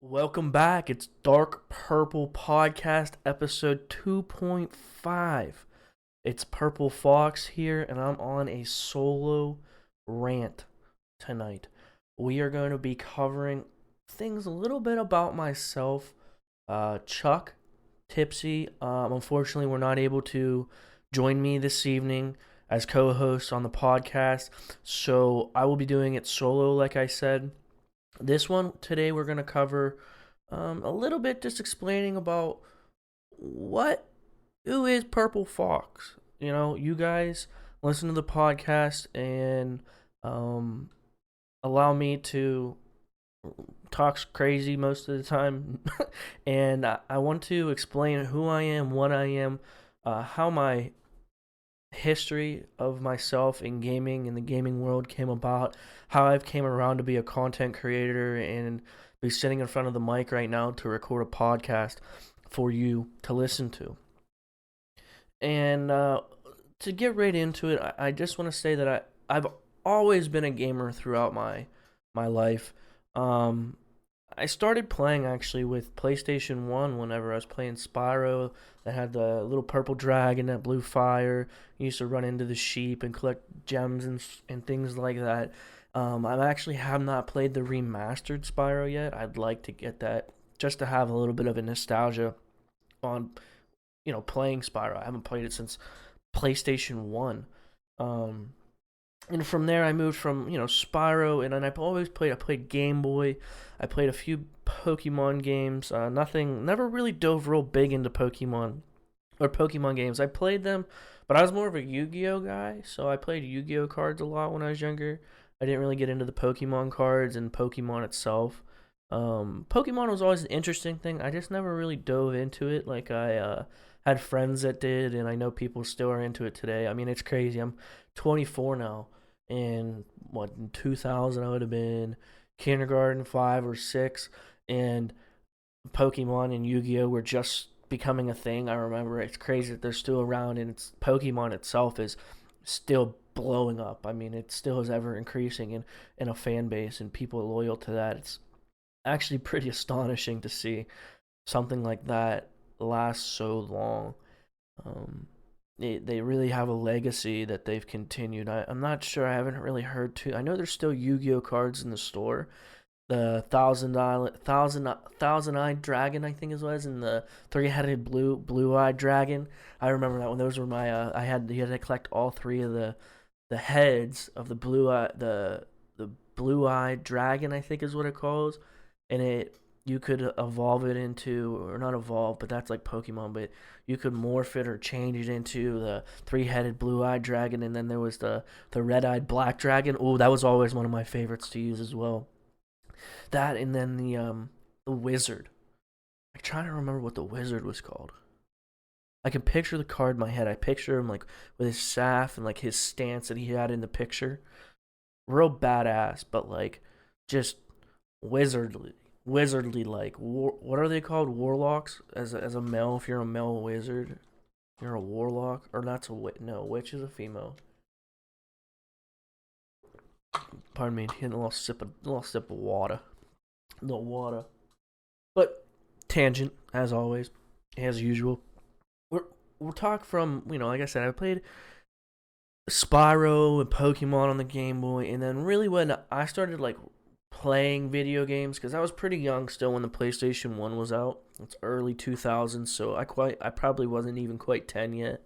Welcome back. It's Dark Purple Podcast, episode 2.5. It's Purple Fox here, and I'm on a solo rant tonight. We are going to be covering things a little bit about myself. Chuck, Tipsy, unfortunately, we're not able to join me this evening as co host on the podcast, so I will be doing it solo, like I said. This one today we're going to cover a little bit, just explaining about who is Purple Fox. You know, you guys listen to the podcast and allow me to talk crazy most of the time. And I want to explain who I am, what I am, how my history of myself in gaming and the gaming world came about, how I've came around to be a content creator and be sitting in front of the mic right now to record a podcast for you to listen to. And to get right into it, I just want to say that I've always been a gamer throughout my life. I started playing actually with PlayStation 1 whenever I was playing Spyro that had the little purple dragon that blew fire. You used to run into the sheep and collect gems and things like that. I actually have not played the remastered Spyro yet. I'd like to get that just to have a little bit of a nostalgia on, playing Spyro. I haven't played it since PlayStation 1. And from there, I moved from, Spyro, and then I played Game Boy. I played a few Pokemon games. Never really dove real big into Pokemon games. I played them, but I was more of a Yu-Gi-Oh guy, so I played Yu-Gi-Oh cards a lot when I was younger. I didn't really get into the Pokemon cards and Pokemon itself. Pokemon was always an interesting thing. I just never really dove into it like I had friends that did, and I know people still are into it today. I mean, it's crazy. I'm 24 now, and in 2000 I would have been kindergarten, 5 or 6, and Pokemon and Yu-Gi-Oh were just becoming a thing. I remember it's crazy that they're still around, and Pokemon itself is still blowing up. I mean, it still is ever increasing in a fan base and people loyal to that. It's actually pretty astonishing to see something like that last so long. They really have a legacy that they've continued. I'm not sure. I haven't really heard too. I know there's still Yu-Gi-Oh cards in the store. The thousand-eyed dragon, I think it was, and the three-headed blue-eyed dragon. I remember that one. Those were my. You had to collect all three of the heads of the blue-eyed dragon, I think is what it calls, and you could evolve it into, or not evolve, but that's like Pokemon, but you could morph it or change it into the three-headed blue-eyed dragon, and then there was the red-eyed black dragon. Oh, that was always one of my favorites to use as well. That, and then the wizard. I'm trying to remember what the wizard was called. I can picture the card in my head. I picture him like with his staff and like his stance that he had in the picture. Real badass, but like just wizardly like. What are they called? Warlocks as a male. If you're a male wizard, you're a warlock, or that's a witch. No, witch is a female. Pardon me, getting a little sip of water. No water. But tangent, as always, as usual. We'll talk from, like I said, I played Spyro and Pokemon on the Game Boy, and then really when I started like playing video games, because I was pretty young still when the PlayStation 1 was out. It's early 2000s, so I probably wasn't even quite 10 yet.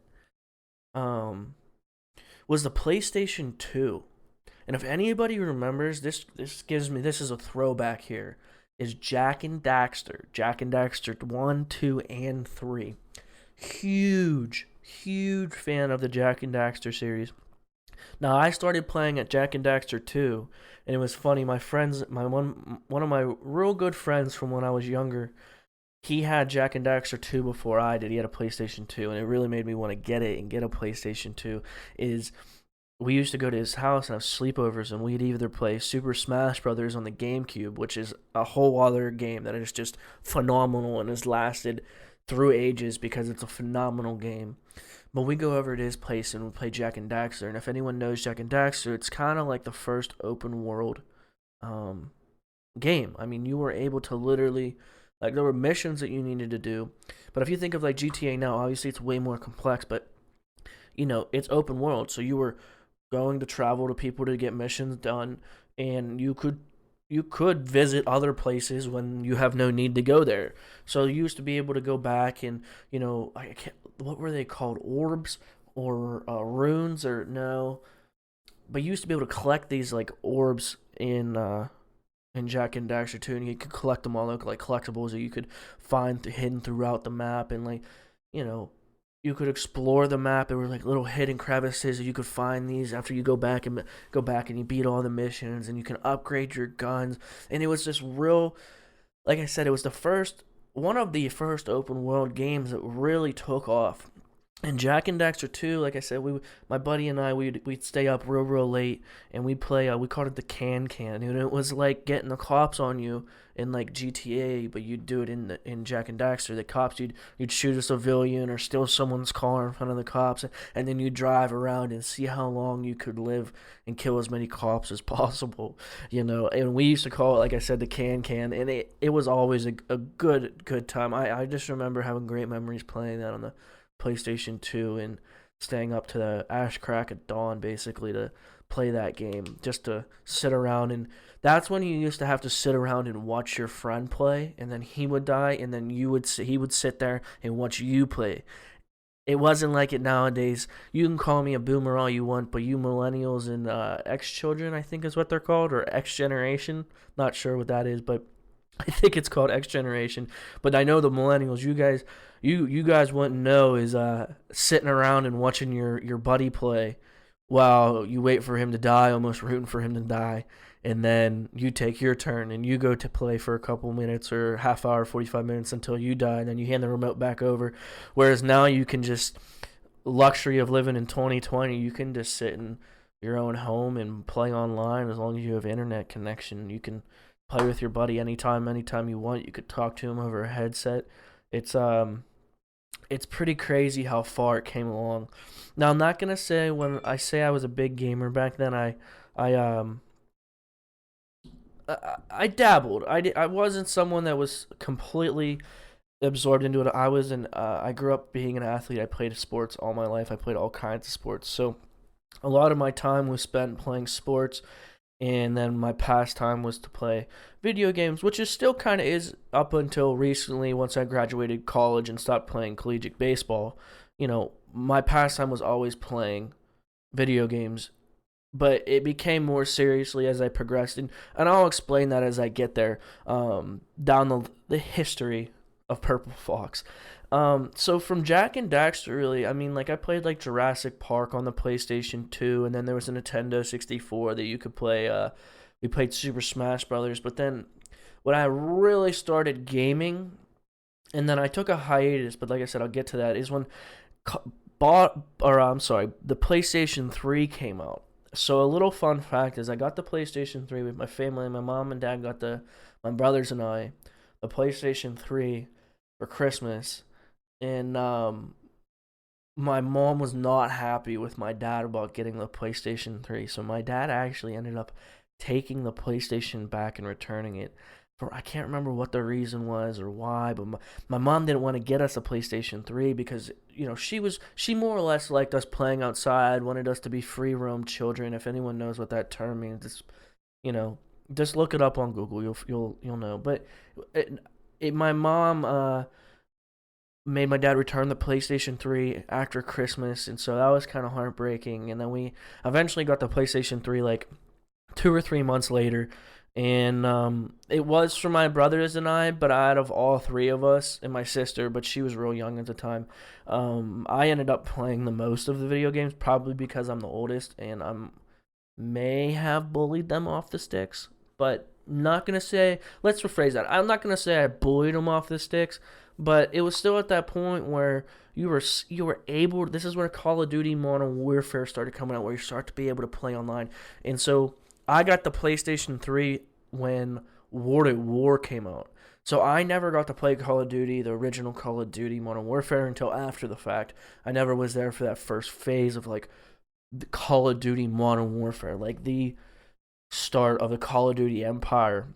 Was the PlayStation 2. And if anybody remembers, this is a throwback here, is Jak and Daxter. Jak and Daxter 1, 2, and 3. Huge fan of the Jak and Daxter series. Now, I started playing at Jak and Daxter 2, and it was funny. My friends, one of my real good friends from when I was younger, he had Jak and Daxter 2 before I did. He had a PlayStation 2, and it really made me want to get it and get a PlayStation 2. We used to go to his house and have sleepovers, and we'd either play Super Smash Brothers on the GameCube, which is a whole other game that is just phenomenal and has lasted through ages because it's a phenomenal game. But we go over to his place and we play Jak and Daxter. And if anyone knows Jak and Daxter, it's kind of like the first open world game. I mean, you were able to literally, like, there were missions that you needed to do. But if you think of like GTA now, obviously it's way more complex, but it's open world, so you were going to travel to people to get missions done, and you could visit other places when you have no need to go there. So you used to be able to go back and I can't, what were they called, orbs or runes, or no, but you used to be able to collect these like orbs in Jack and Daxter 2, and you could collect them all, like collectibles that you could find hidden throughout the map, and like you know you could explore the map. There were like little hidden crevices that you could find these after you go back and you beat all the missions, and you can upgrade your guns. And it was just real, like I said, it was one of the first open world games that really took off. And Jack and Daxter 2, like I said, my buddy and I, we'd stay up real late, and we'd play. We called it the can, and it was like getting the cops on you in like GTA, but you'd do it in Jack and Daxter. The cops, you'd shoot a civilian or steal someone's car in front of the cops, and then you'd drive around and see how long you could live and kill as many cops as possible. And we used to call it, like I said, the can, and it was always a good time. I just remember having great memories playing that on the PlayStation 2 and staying up to the ash crack of dawn basically to play that game, just to sit around. And that's when you used to have to sit around and watch your friend play, and then he would die, and then he would sit there and watch you play. It wasn't like it nowadays. You can call me a boomer all you want, but you millennials and X children, I think is what they're called, or X generation, not sure what that is, but I think it's called X generation. But I know the millennials, you guys wouldn't know, is sitting around and watching your buddy play while you wait for him to die, almost rooting for him to die, and then you take your turn and you go to play for a couple minutes or half hour, 45 minutes until you die, and then you hand the remote back over. Whereas now you can just, luxury of living in 2020, you can just sit in your own home and play online as long as you have internet connection. You can play with your buddy anytime you want. You could talk to him over a headset. It's pretty crazy how far it came along. Now, I'm not gonna say, when I say I was a big gamer back then, I dabbled. I wasn't someone that was completely absorbed into it. I grew up being an athlete. I played sports all my life. I played all kinds of sports. So a lot of my time was spent playing sports, and then my pastime was to play video games, which is still kind of is up until recently. Once I graduated college and stopped playing collegiate baseball, my pastime was always playing video games, but it became more seriously as I progressed, and I'll explain that as I get there, down the history of Purple Fox. So from Jack and Daxter, really, I mean, like, I played like Jurassic Park on the PlayStation 2, and then there was a Nintendo 64 that you could play. We played Super Smash Brothers, but then when I really started gaming, and then I took a hiatus, but like I said, I'll get to that, is when the PlayStation 3 came out. So a little fun fact is I got the PlayStation 3 with my family. My mom and dad got my brothers and I, the PlayStation 3 for Christmas. And my mom was not happy with my dad about getting the PlayStation 3. So my dad actually ended up taking the PlayStation back and returning it. I can't remember what the reason was or why, but my mom didn't want to get us a PlayStation 3 because, she more or less liked us playing outside, wanted us to be free roam children. If anyone knows what that term means, just look it up on Google. You'll know. But my mom made my dad return the PlayStation 3 after Christmas, and so that was kind of heartbreaking. And then we eventually got the PlayStation 3 like 2 or 3 months later. And it was for my brothers and I, but out of all three of us, and my sister, but she was real young at the time, I ended up playing the most of the video games, probably because I'm the oldest, and I may have bullied them off the sticks, but not going to say, let's rephrase that. I'm not going to say I bullied them off the sticks, but it was still at that point where you were able, this is where Call of Duty Modern Warfare started coming out, where you start to be able to play online. And so I got the PlayStation 3 when World at War came out. So I never got to play Call of Duty, the original Call of Duty Modern Warfare, until after the fact. I never was there for that first phase of like the Call of Duty Modern Warfare, like the start of the Call of Duty empire.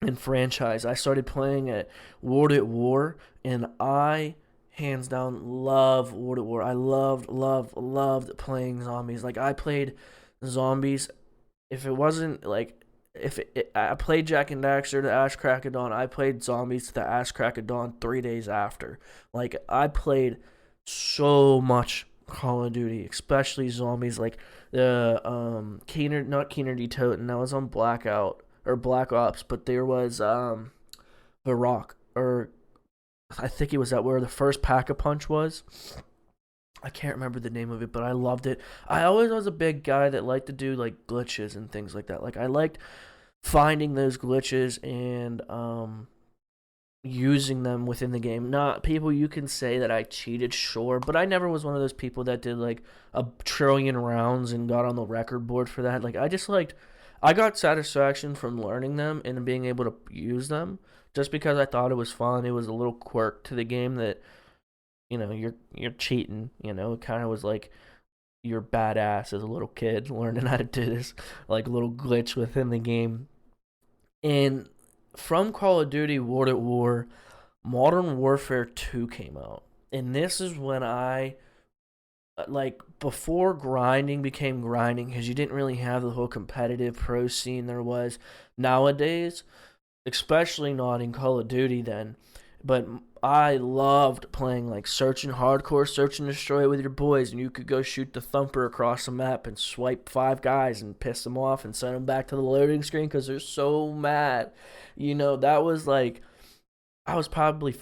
in franchise. I started playing at World at War, and I hands down love World at War. I loved playing zombies. Like I played zombies. If it wasn't like if I played Jack and Daxter to Ash Crack of Dawn, I played zombies to the Ash Crack of Dawn 3 days after. Like I played so much Call of Duty, especially zombies. Like the Keener, not Keener D. Toten, that was on Blackout or Black Ops, but there was the Rock, or I think it was that where the first Pack a Punch was. I can't remember the name of it, but I loved it. I always was a big guy that liked to do like glitches and things like that. Like I liked finding those glitches and using them within the game. Not people you can say that I cheated, sure, but I never was one of those people that did like a trillion rounds and got on the record board for that. Like I just liked I got satisfaction from learning them and being able to use them just because I thought it was fun. It was a little quirk to the game that you're cheating, it kind of was like you're badass as a little kid learning how to do this like little glitch within the game. And from Call of Duty World at War, Modern Warfare 2 came out. And this is when I, like, before grinding became grinding, because you didn't really have the whole competitive pro scene there was nowadays, especially not in Call of Duty then. But I loved playing like Search and Hardcore, Search and Destroy with your boys, and you could go shoot the thumper across the map and swipe 5 guys and piss them off and send them back to the loading screen because they're so mad. That was like, I was probably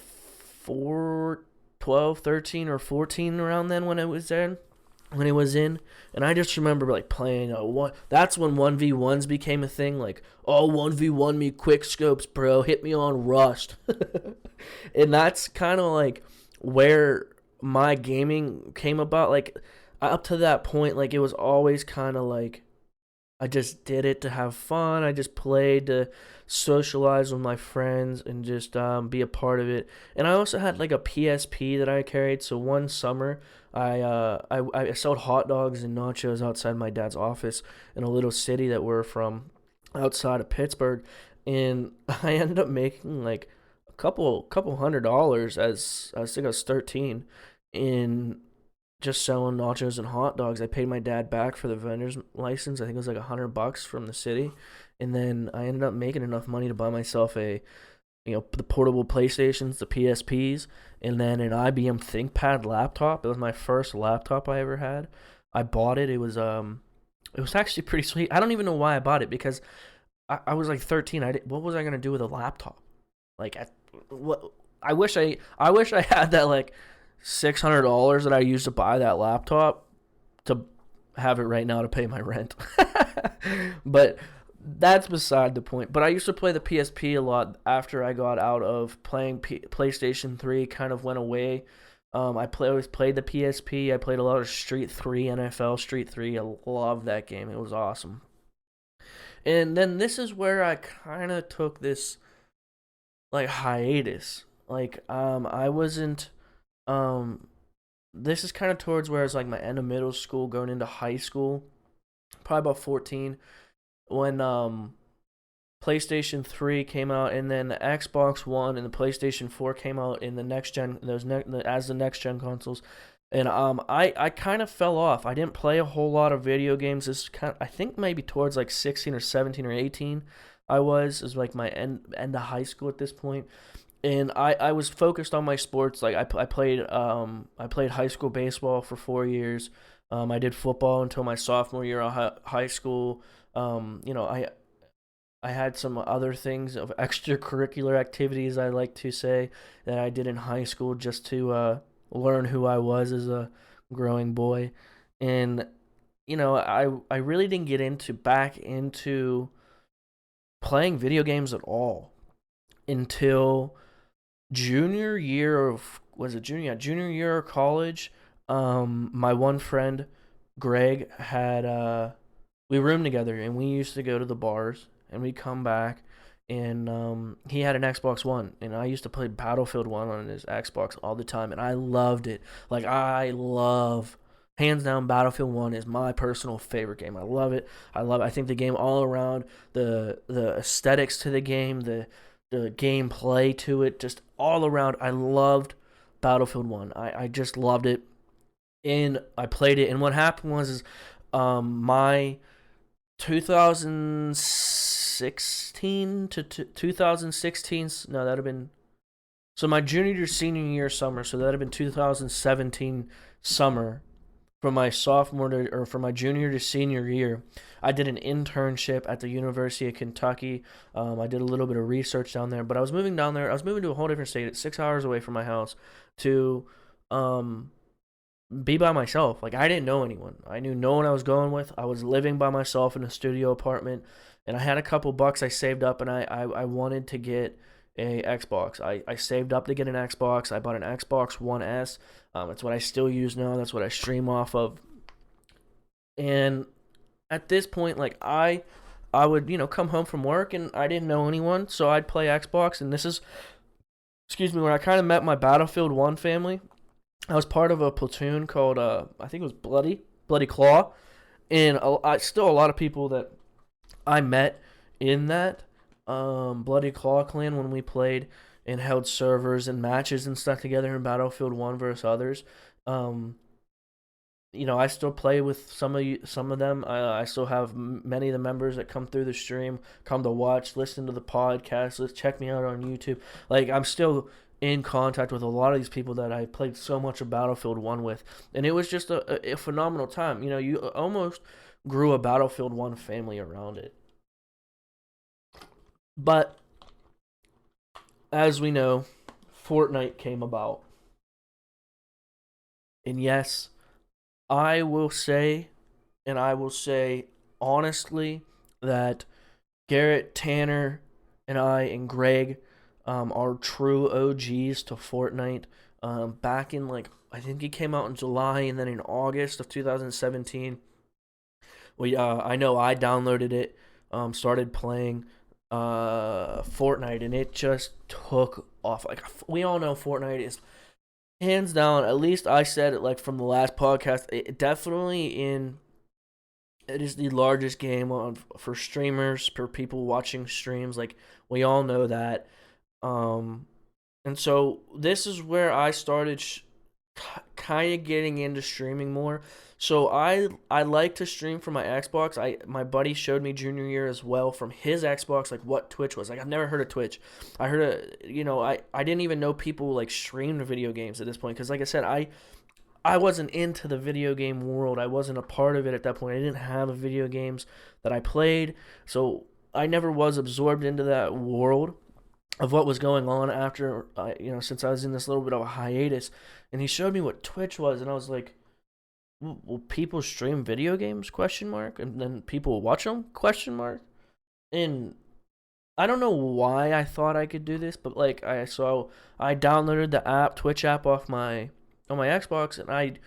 12, 13, or 14 around then when it was there. When it was in, and I just remember like playing that's when 1v1s became a thing. Like, 1v1 me quick scopes, bro, hit me on Rust. And that's kind of like where my gaming came about. Like up to that point, like it was always kind of like I just did it to have fun. I just played to socialize with my friends and just be a part of it. And I also had like a PSP that I carried. So one summer, I sold hot dogs and nachos outside my dad's office in a little city that we're from, outside of Pittsburgh, and I ended up making like a couple $100 as I think I was 13 in just selling nachos and hot dogs. I paid my dad back for the vendor's license. I think it was like $100 from the city, and then I ended up making enough money to buy myself the portable PlayStations, the PSPs, and then an IBM ThinkPad laptop. It was my first laptop I ever had. I bought it. It was actually pretty sweet. I don't even know why I bought it because I was like 13. What was I gonna do with a laptop? Like, I wish I had that like $600 that I used to buy that laptop to have it right now to pay my rent. But that's beside the point. But I used to play the PSP a lot after I got out of playing PlayStation 3, kind of went away. I always played the PSP. I played a lot of Street 3, NFL Street 3. I love that game. It was awesome. And then this is where I kind of took this like hiatus. Like I wasn't this is kind of towards where it's like my end of middle school, going into high school, probably about 14, when PlayStation 3 came out, and then the Xbox One and the PlayStation 4 came out in the next gen, as the next gen consoles. And I kind of fell off. I didn't play a whole lot of video games. I think maybe towards like 16 or 17 or 18 is like my end of high school at this point. And I was focused on my sports. Like I played high school baseball for 4 years. I did football until my sophomore year of high school. I had some other things of extracurricular activities, I like to say, that I did in high school just to learn who I was as a growing boy. And I really didn't get back into playing video games at all until junior year of junior year of college. My one friend Greg had we roomed together, and we used to go to the bars, and we'd come back, and he had an Xbox One, and I used to play Battlefield 1 on his Xbox all the time, and I loved it. Like, I love hands down, Battlefield 1 is my personal favorite game. I love it. I think the game all around, the aesthetics to the game, the gameplay to it, just all around, I loved Battlefield 1. I just loved it. And I played it. And what happened was my 2016 to 2016, no, that would have been, so my junior to senior year summer, so that would have been 2017 summer. From my sophomore to, or from my junior to senior year, I did an internship at the University of Kentucky. I did a little bit of research down there, but I was moving down there. I was moving to a whole different state. It's 6 hours away from my house to be by myself. Like, I didn't know anyone. I knew no one I was going with. I was living by myself in a studio apartment, and I had a couple bucks I saved up, and I wanted to get a Xbox. I saved up to get an Xbox. I bought an Xbox One S. It's what I still use now. That's what I stream off of. And at this point, like, I would, come home from work, and I didn't know anyone, so I'd play Xbox. And this is, where I kind of met my Battlefield 1 family. I was part of a platoon called, I think it was Bloody Claw. And still a lot of people that I met in that Bloody Claw clan when we played and held servers and matches and stuff together in Battlefield 1 versus others. I still play with some of them. I still have many of the members that come through the stream, come to watch, listen to the podcast, let's check me out on YouTube. Like, I'm still in contact with a lot of these people that I played so much of Battlefield 1 with. And it was just a phenomenal time. You almost grew a Battlefield 1 family around it. But as we know, Fortnite came about. And yes, I will say honestly that Garrett, Tanner, and I and Greg are true OGs to Fortnite. Back in, like, I think it came out in July, and then in August of 2017, I know I downloaded it, started playing Fortnite, and it just took off. Like, we all know Fortnite is hands down, at least I said it, like, from the last podcast, it is the largest game for streamers, for people watching streams. Like, we all know that. And so this is where I started kind of getting into streaming more. So I like to stream from my Xbox. My buddy showed me junior year as well from his Xbox, like, what Twitch was. Like, I've never heard of Twitch. I heard I didn't even know people, like, streamed video games at this point, because, like I said, I wasn't into the video game world. I wasn't a part of it at that point. I didn't have video games that I played, so I never was absorbed into that world of what was going on after, since I was in this little bit of a hiatus. And he showed me what Twitch was, and I was like, will people stream video games, ? And then people watch them, ? And I don't know why I thought I could do this, but, like, I downloaded the Twitch app on my Xbox, and I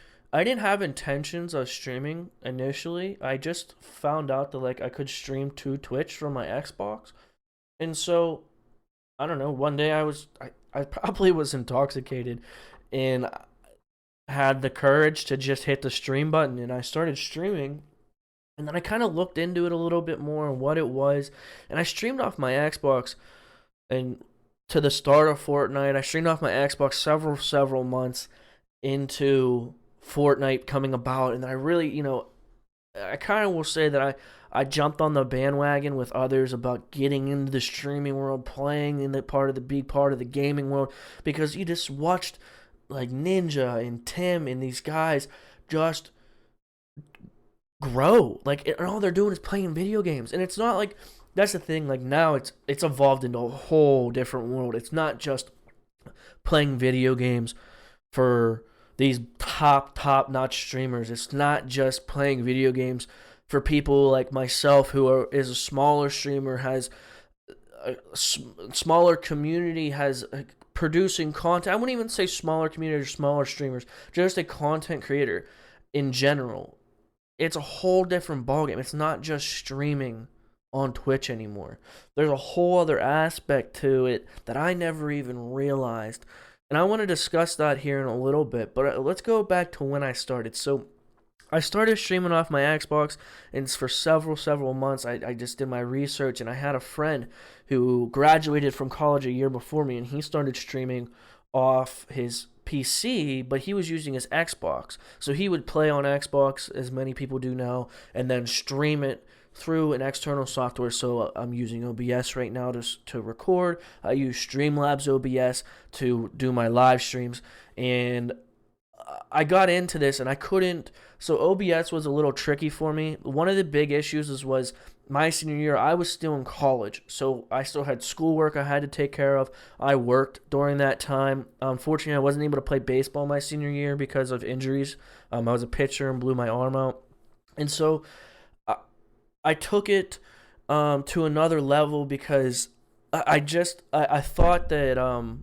didn't have intentions of streaming initially. I just found out that, like, I could stream to Twitch from my Xbox. And so, I don't know, one day I probably was intoxicated and had the courage to just hit the stream button, and I started streaming. And then I kind of looked into it a little bit more and what it was, and I streamed off my Xbox. And to the start of Fortnite, I streamed off my Xbox several months into Fortnite coming about. And then I really, I kind of will say that I jumped on the bandwagon with others about getting into the streaming world, playing in the big part of the gaming world, because you just watched, like, Ninja and Tim and these guys just grow. Like, and all they're doing is playing video games. And it's not like, that's the thing, like, now it's evolved into a whole different world. It's not just playing video games for these top-notch streamers. It's not just playing video games for people like myself who is a smaller streamer, has a smaller community, has producing content. I wouldn't even say smaller community or smaller streamers, just a content creator in general. It's a whole different ballgame. It's not just streaming on Twitch anymore. There's a whole other aspect to it that I never even realized. And I want to discuss that here in a little bit, but let's go back to when I started. So I started streaming off my Xbox, and for several months, I just did my research, and I had a friend who graduated from college a year before me, and he started streaming off his PC, but he was using his Xbox. So he would play on Xbox, as many people do now, and then stream it through an external software. So I'm using OBS right now to record. I use Streamlabs OBS to do my live streams, and I got into this and I couldn't. So OBS was a little tricky for me. One of the big issues was my senior year, I was still in college, so I still had schoolwork I had to take care of. I worked during that time. Unfortunately, I wasn't able to play baseball my senior year because of injuries. I was a pitcher and blew my arm out, and so I took it to another level because I thought that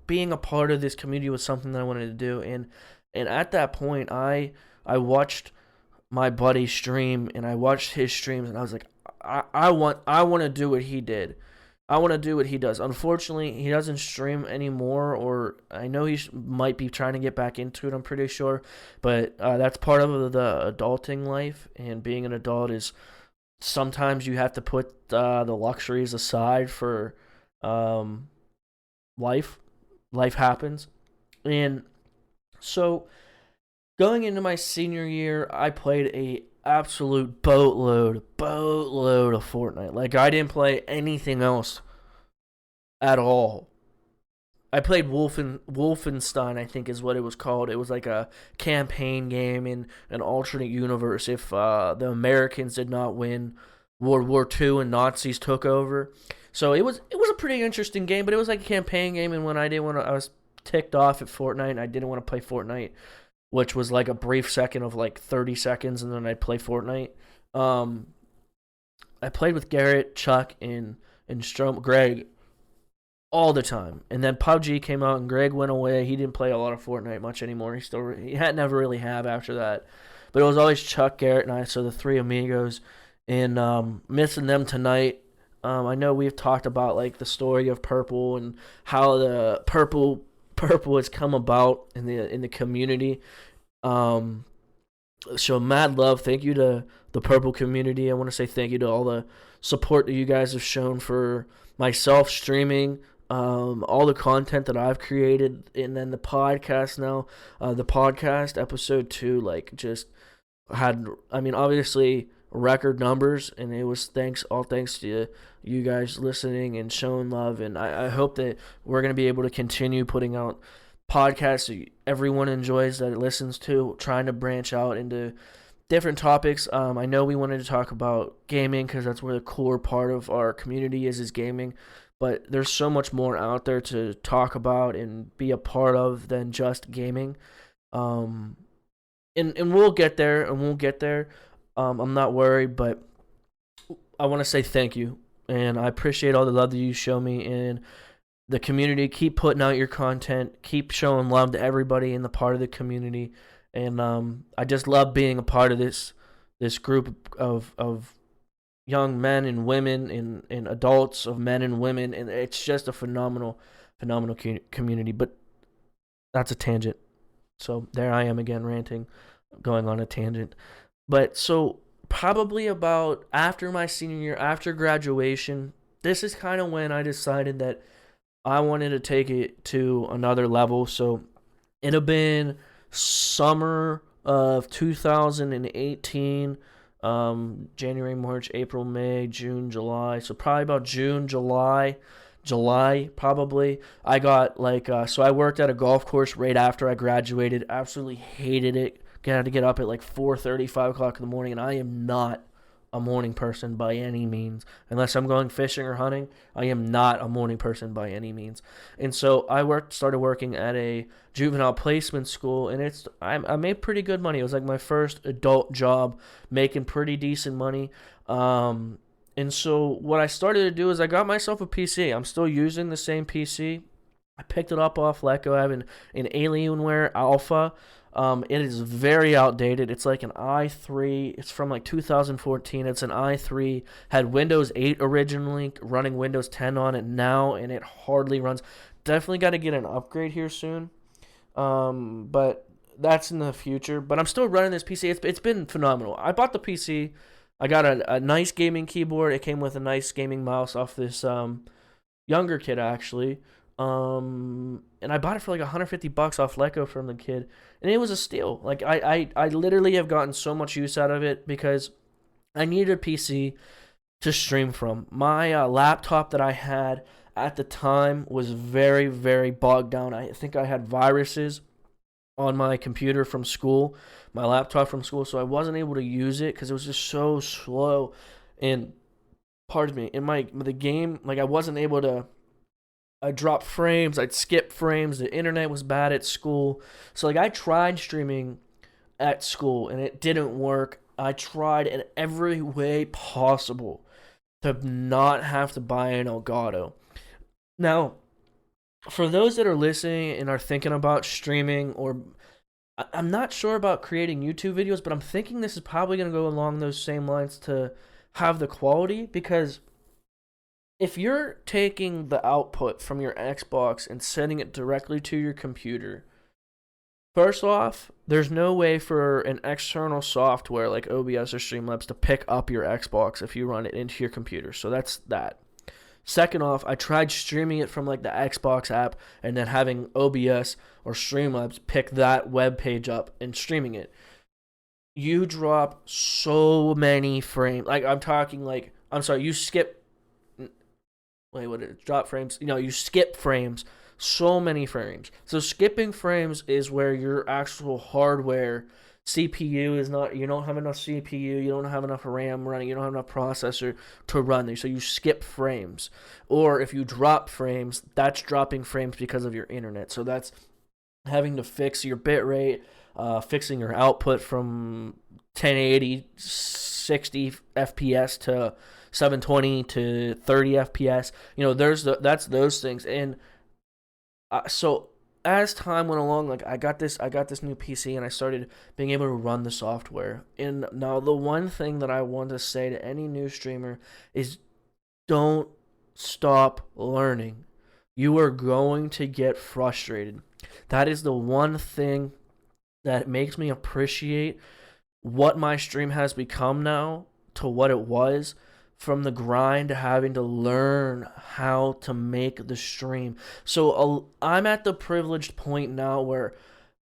being a part of this community was something that I wanted to do, and at that point I watched my buddy stream, and I watched his streams, and I was like, I want to do what he did. I want to do what he does. Unfortunately, he doesn't stream anymore, or I know he might be trying to get back into it, I'm pretty sure, but that's part of the adulting life, and being an adult is sometimes you have to put the luxuries aside for life. Life happens. And so going into my senior year, I played a absolute boatload of Fortnite. Like, I didn't play anything else at all. I played Wolfenstein, I think is what it was called. It was like a campaign game in an alternate universe if the Americans did not win World War II and Nazis took over. So it was a pretty interesting game, but it was like a campaign game, and when I was ticked off at Fortnite, and I didn't want to play Fortnite, which was like a brief second of like 30 seconds, and then I'd play Fortnite. I played with Garrett, Chuck, and Greg all the time. And then PUBG came out, and Greg went away. He didn't play a lot of Fortnite much anymore. He had never really have after that. But it was always Chuck, Garrett, and I, so the three amigos. And missing them tonight. I know we've talked about like the story of Purple and how the Purple has come about in the community. So mad love. Thank you to the Purple community. I want to say thank you to all the support that you guys have shown for myself streaming, all the content that I've created, and then the podcast now. The podcast episode 2, like, just had, I mean, obviously record numbers, and it was all thanks to you guys listening and showing love, and I hope that we're going to be able to continue putting out podcasts that everyone enjoys, that it listens to, trying to branch out into different topics. I know we wanted to talk about gaming because that's where the core part of our community is gaming, but there's so much more out there to talk about and be a part of than just gaming. And we'll get there, I'm not worried, but I want to say thank you, and I appreciate all the love that you show me in the community. Keep putting out your content, keep showing love to everybody in the part of the community, and I just love being a part of this group of young men and women and adults, of men and women, and it's just a phenomenal community. But that's a tangent, so there I am again ranting, going on a tangent. But so probably about after my senior year, after graduation, this is kind of when I decided that I wanted to take it to another level. So it had been summer of 2018, January, March, April, May, June, July. So probably about June, July probably. I got so I worked at a golf course right after I graduated. Absolutely hated it. Had to get up at like 4:30, 5 o'clock in the morning, and I am not a morning person by any means. Unless I'm going fishing or hunting, I am not a morning person by any means. And so I started working at a juvenile placement school, and I made pretty good money. It was like my first adult job, making pretty decent money. And so what I started to do is I got myself a PC. I'm still using the same PC. I picked it up off Letgo. I have an Alienware Alpha. It is very outdated. It's like an i3. It's from like 2014. It's an i3. Had Windows 8 originally, running Windows 10 on it now, and it hardly runs. Definitely got to get an upgrade here soon. But that's in the future. But I'm still running this PC. It's been phenomenal. I bought the PC. I got a nice gaming keyboard. It came with a nice gaming mouse off this younger kid actually. And I bought it for like $150 off Leco from the kid, and it was a steal. Like I literally have gotten so much use out of it because I needed a PC to stream from. My laptop that I had at the time was very, very bogged down. I think I had viruses on my computer from school, my laptop from school, so I wasn't able to use it because it was just so slow. And pardon me, in the game, like I wasn't able to. I dropped frames, I'd skip frames, the internet was bad at school. So like I tried streaming at school and it didn't work. I tried in every way possible to not have to buy an Elgato. Now, for those that are listening and are thinking about streaming, or I'm not sure about creating YouTube videos, but I'm thinking this is probably going to go along those same lines to have the quality, because if you're taking the output from your Xbox and sending it directly to your computer, first off, there's no way for an external software like OBS or Streamlabs to pick up your Xbox if you run it into your computer. So that's that. Second off, I tried streaming it from like the Xbox app and then having OBS or Streamlabs pick that web page up and streaming it. You drop so many frames. Like you skip. Wait, what is it? Drop frames? You skip frames. So many frames. So skipping frames is where your actual hardware CPU is not. You don't have enough CPU. You don't have enough RAM running. You don't have enough processor to run there. So you skip frames. Or if you drop frames, that's dropping frames because of your internet. So that's having to fix your bit rate, fixing your output from 1080, 60 FPS to 720 to 30 FPS. That's those things. And so as time went along, like I got this new PC and I started being able to run the software. And now the one thing that I want to say to any new streamer is don't stop learning. You are going to get frustrated. That is the one thing that makes me appreciate what my stream has become now to what it was, from the grind to having to learn how to make the stream. So I'm at the privileged point now where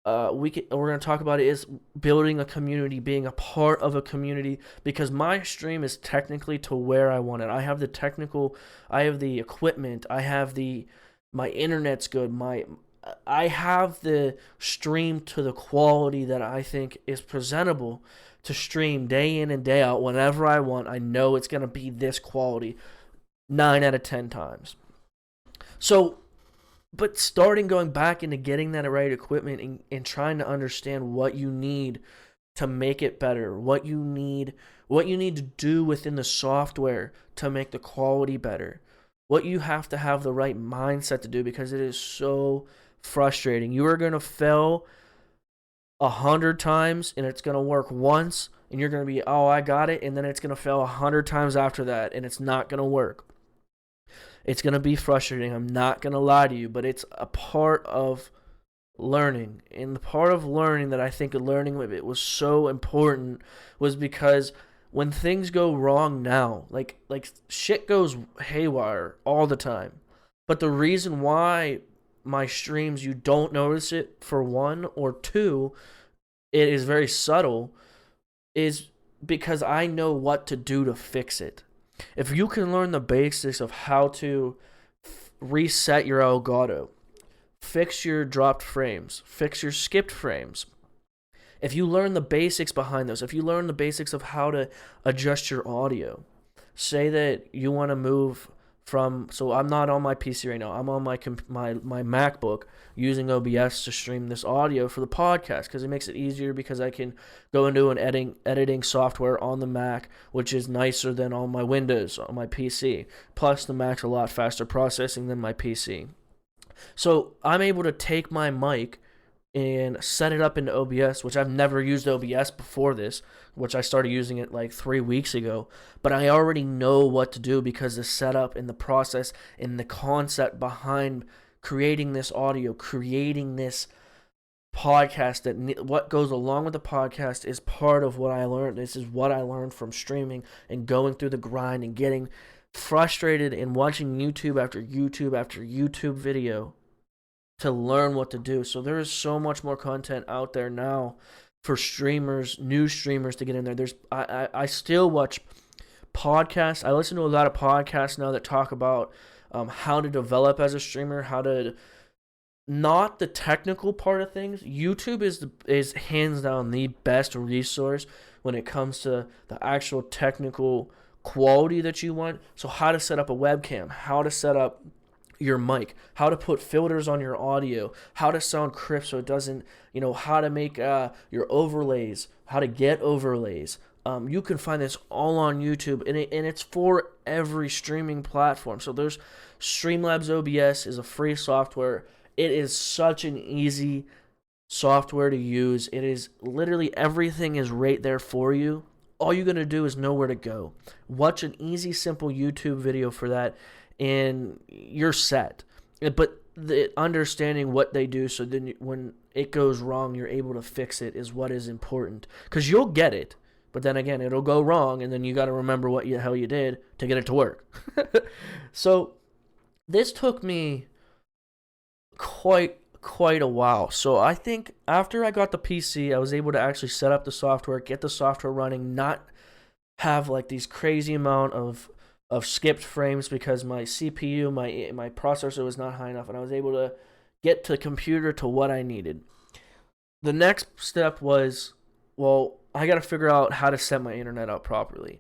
we're going to talk about it, is building a community, being a part of a community, because my stream is technically to where I want it. I have the equipment, my internet's good, I have the stream to the quality that I think is presentable to stream day in and day out whenever I want. I know it's going to be this quality 9 out of 10 times. So, but going back into getting that right equipment and trying to understand what you need to make it better, what you need to do within the software to make the quality better, what you have to have the right mindset to do, because it is so frustrating. You are going to fail 100 times and it's going to work once and you're going to be, oh, I got it, and then it's going to fail 100 times after that and it's not going to work. It's going to be frustrating. I'm not going to lie to you, but it's a part of learning. And the part of learning that I think learning with it was so important was because when things go wrong now, like shit goes haywire all the time. But the reason why my streams, you don't notice it, for one, or two, it is very subtle, is because I know what to do to fix it. If you can learn the basics of how to reset your Elgato, fix your dropped frames, fix your skipped frames, if you learn the basics behind those, if you learn the basics of how to adjust your audio, say that you want to move from, so I'm not on my PC right now. I'm on my MacBook using OBS to stream this audio for the podcast, because it makes it easier, because I can go into an editing software on the Mac, which is nicer than on my Windows, on my PC. Plus, the Mac's a lot faster processing than my PC. So I'm able to take my mic and set it up into OBS, which I've never used OBS before this, which I started using it like 3 weeks ago. But I already know what to do, because the setup and the process and the concept behind creating this audio, creating this podcast what goes along with the podcast is part of what I learned. This is what I learned from streaming and going through the grind and getting frustrated and watching YouTube after YouTube after YouTube video to learn what to do. So there is so much more content out there now for streamers, new streamers to get in there. I still watch podcasts. I listen to a lot of podcasts now that talk about how to develop as a streamer, how to, not the technical part of things. YouTube is hands down the best resource when it comes to the actual technical quality that you want. So how to set up a webcam, how to set up your mic, how to put filters on your audio, how to sound crisp so it doesn't, how to make your overlays, how to get overlays. You can find this all on YouTube, and it's for every streaming platform. So there's Streamlabs OBS is a free software. It is such an easy software to use. It is literally everything is right there for you. All you're going to do is know where to go. Watch an easy, simple YouTube video for that, and you're set. But understanding what they do, so then when it goes wrong, you're able to fix it, is what is important. Because you'll get it, but then again, it'll go wrong, and then you got to remember what the hell you did to get it to work. So this took me quite a while. So I think after I got the PC, I was able to actually set up the software, get the software running, not have like these crazy amount of skipped frames because my CPU, my processor was not high enough, and I was able to get the computer to what I needed. The next step was, well, I got to figure out how to set my internet up properly.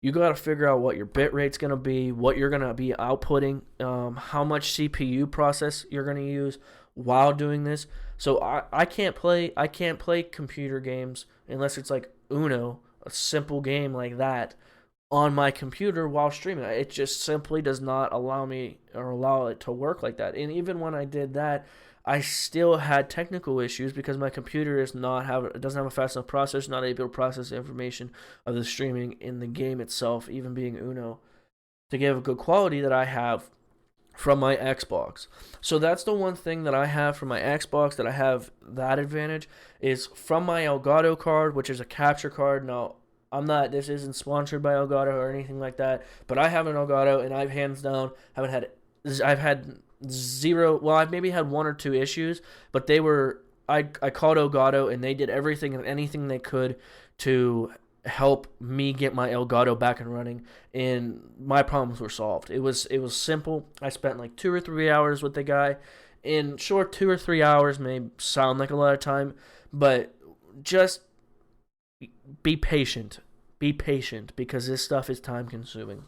You got to figure out what your bit rate's going to be, what you're going to be outputting, how much CPU process you're going to use while doing this. So I can't play computer games unless it's like Uno, a simple game like that, on my computer while streaming. It just simply does not allow it to work like that. And even when I did that, I still had technical issues because my computer doesn't have a fast enough processor, not able to process the information of the streaming in the game itself, even being Uno, to give a good quality that I have from my Xbox. So that's the one thing that I have from my Xbox that I have that advantage, is from my Elgato card, which is a capture card. Now, this isn't sponsored by Elgato or anything like that, but I have an Elgato, and I've hands down I've had zero, well, I've maybe had one or two issues, but I called Elgato, and they did everything and anything they could to help me get my Elgato back and running, and my problems were solved. It was simple. I spent like 2 or 3 hours with the guy, and sure, 2 or 3 hours may sound like a lot of time, but just be patient. Be patient, because this stuff is time consuming.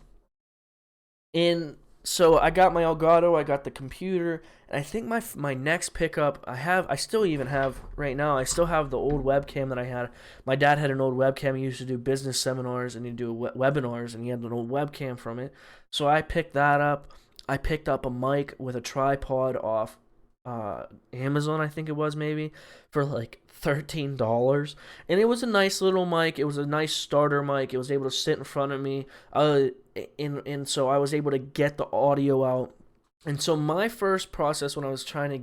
And so I got my Elgato, I got the computer, and I think my next pickup, I still even have right now, I still have the old webcam that I had. My dad had an old webcam. He used to do business seminars, and he'd do webinars, and he had an old webcam from it. So I picked that up. I picked up a mic with a tripod off Amazon, I think it was, maybe, for like $13. And it was a nice little mic. It was a nice starter mic. It was able to sit in front of me. And so I was able to get the audio out. And so my first process when I was trying to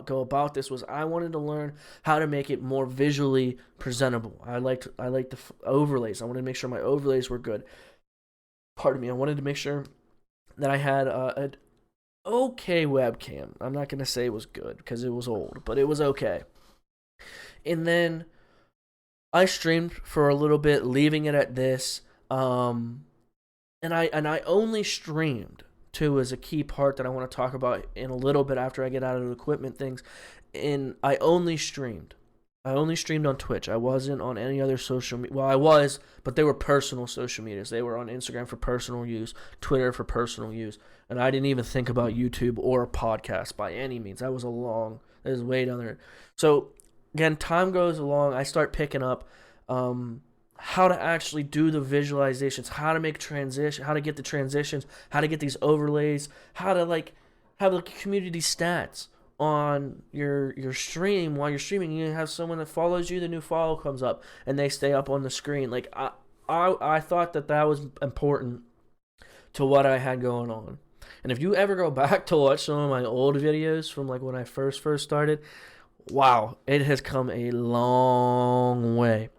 go about this was I wanted to learn how to make it more visually presentable. I liked the overlays. I wanted to make sure my overlays were good. Pardon me. I wanted to make sure that I had an okay webcam. I'm not going to say it was good because it was old, but it was okay. And then I streamed for a little bit, leaving it at this. And I only streamed, too, is a key part that I want to talk about in a little bit after I get out of the equipment things. And I only streamed on Twitch. I wasn't on any other social media. Well, I was, but they were personal social medias. They were on Instagram for personal use, Twitter for personal use. And I didn't even think about YouTube or a podcast by any means. That was way down there. So, again, time goes along. I start picking up how to actually do the visualizations, how to make transition, how to get the transitions, how to get these overlays, how to have the community stats on your stream. While you're streaming, you have someone that follows you, the new follow comes up, and they stay up on the screen. Like I thought that was important to what I had going on. And if you ever go back to watch some of my old videos from like when I first started, wow, it has come a long way.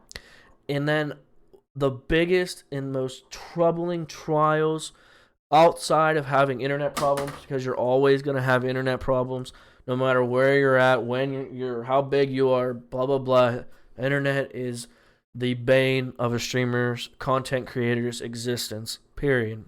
And then the biggest and most troubling trials outside of having internet problems, because you're always going to have internet problems no matter where you're at, when you're how big you are, blah blah blah. Internet is the bane of a streamer's content creator's existence, period.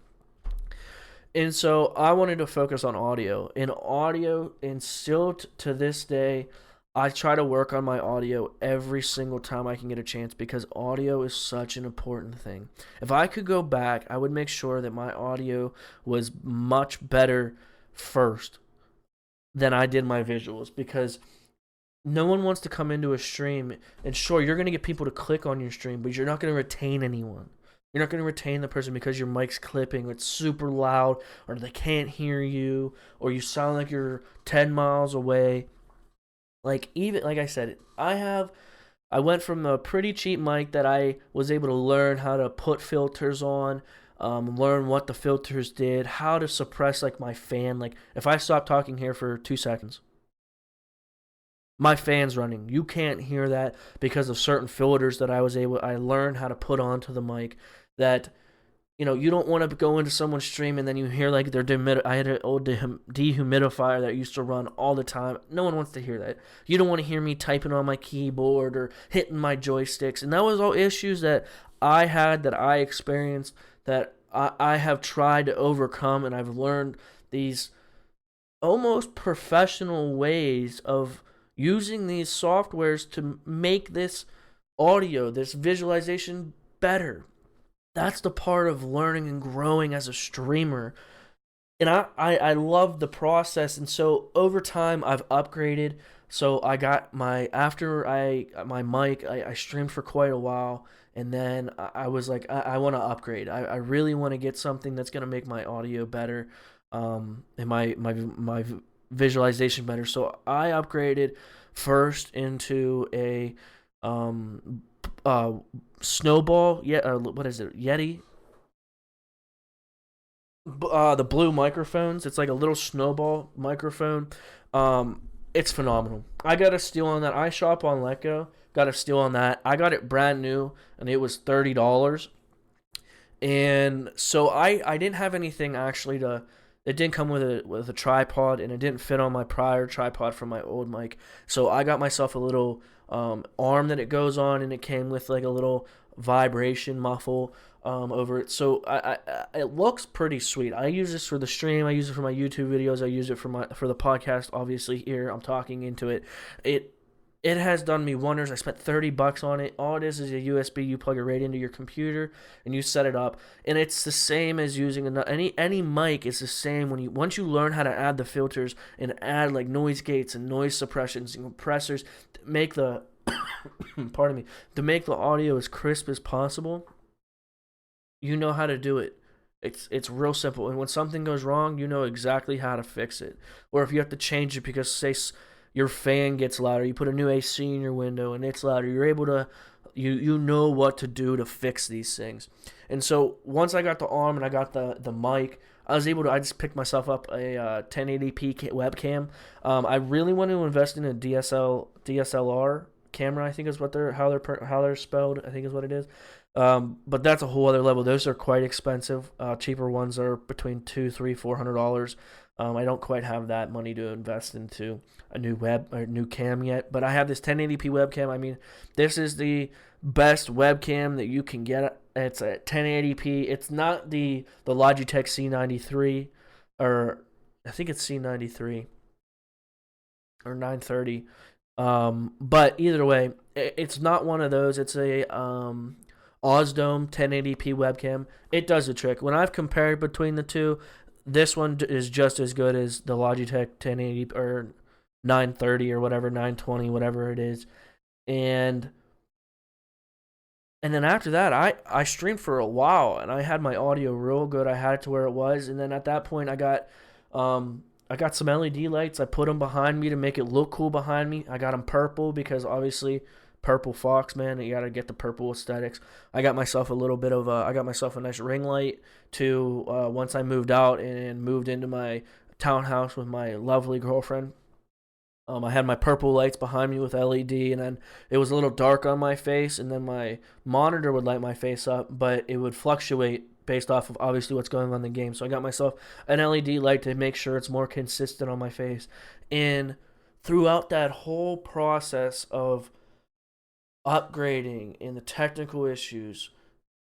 And so I wanted to focus on audio. In audio, and still to this day, I try to work on my audio every single time I can get a chance, because audio is such an important thing. If I could go back, I would make sure that my audio was much better first than I did my visuals, because no one wants to come into a stream, and sure, you're going to get people to click on your stream, but you're not going to retain anyone. You're not going to retain the person because your mic's clipping, it's super loud, or they can't hear you, or you sound like you're 10 miles away. Even like I said, I went from a pretty cheap mic that I was able to learn how to put filters on, learn what the filters did, how to suppress like my fan. Like if I stop talking here for 2 seconds, my fan's running. You can't hear that because of certain filters that I learned how to put onto the mic. That you don't want to go into someone's stream and then you hear like I had an old dehumidifier that used to run all the time. No one wants to hear that. You don't want to hear me typing on my keyboard or hitting my joysticks. And that was all issues that I had, that I experienced, that I have tried to overcome, and I've learned these almost professional ways of using these softwares to make this audio, this visualization better. That's the part of learning and growing as a streamer. And I love the process. And so over time, I've upgraded. So I got my mic, I streamed for quite a while. And then I was like, I want to upgrade. I really want to get something that's going to make my audio better, and my visualization better. So I upgraded first into a snowball, what is it, Yeti, the blue microphones. It's like a little snowball microphone. It's phenomenal. I got a steal on that. I shop on Letgo, got a steal on that. I got it brand new and it was $30. And so I didn't have anything actually to. It didn't come with a tripod, and it didn't fit on my prior tripod from my old mic. So I got myself a little arm that it goes on, and it came with like a little vibration muffle over it. So it looks pretty sweet. I use this for the stream. I use it for my YouTube videos. I use it for the podcast. Obviously, here I'm talking into it. It has done me wonders. I spent $30 on it. All it is a USB. You plug it right into your computer and you set it up. And it's the same as using any mic. It's the same once you learn how to add the filters and add like noise gates and noise suppressions and compressors to make the pardon me, to make the audio as crisp as possible. You know how to do it. It's real simple. And when something goes wrong, you know exactly how to fix it. Or if you have to change it because say your fan gets louder, you put a new AC in your window and it's louder, you're able to, you know what to do to fix these things. And so once I got the arm and I got the mic, I just picked myself up a 1080p webcam. I really want to invest in a DSLR camera, I think is how they're spelled, I think is what it is. But that's a whole other level. Those are quite expensive. Cheaper ones are between $200, $300, $400. I don't quite have that money to invest into a new cam yet, but I have this 1080p webcam. I mean, this is the best webcam that you can get. It's a 1080p. It's not the Logitech C93, or I think it's C93 or 930. But either way, it's not one of those. It's a Osdome 1080p webcam. It does the trick. When I've compared between the two, this one is just as good as the Logitech 1080 or 930 or whatever, 920, whatever it is. And then after that, I streamed for a while and I had my audio real good. I had it to where it was. And then at that point, I got some LED lights. I put them behind me to make it look cool behind me. I got them purple because obviously PRPLxFox, man, you gotta get the purple aesthetics. I got myself a nice ring light to once I moved out and moved into my townhouse with my lovely girlfriend. I had my purple lights behind me with LED, and then it was a little dark on my face, and then my monitor would light my face up, but it would fluctuate based off of obviously what's going on in the game. So I got myself an LED light to make sure it's more consistent on my face. And throughout that whole process of upgrading and the technical issues,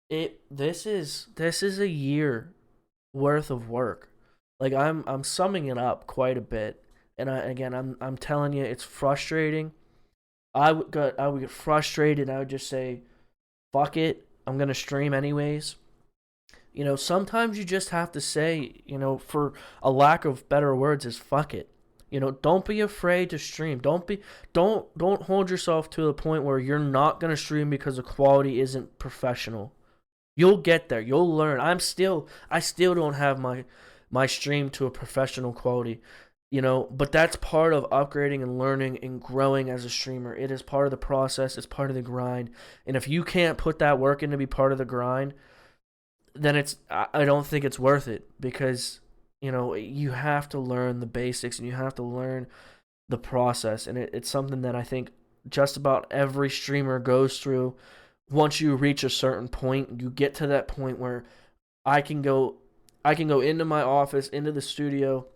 this is a year worth of work. Like I'm summing it up quite a bit, and I'm telling you, it's frustrating. I would get frustrated. I would just say, "Fuck it, I'm gonna stream anyways." Sometimes you just have to say, for a lack of better words, is fuck it. Don't be afraid to stream. Don't hold yourself to the point where you're not gonna stream because the quality isn't professional. You'll get there. You'll learn. I still don't have my stream to a professional quality, but that's part of upgrading and learning and growing as a streamer. It is part of the process. It's part of the grind. And if you can't put that work in to be part of the grind, then I don't think it's worth it, because you have to learn the basics and you have to learn the process, and it's something that I think just about every streamer goes through. Once you reach a certain point, you get to that point where I can go into my office, into the studio,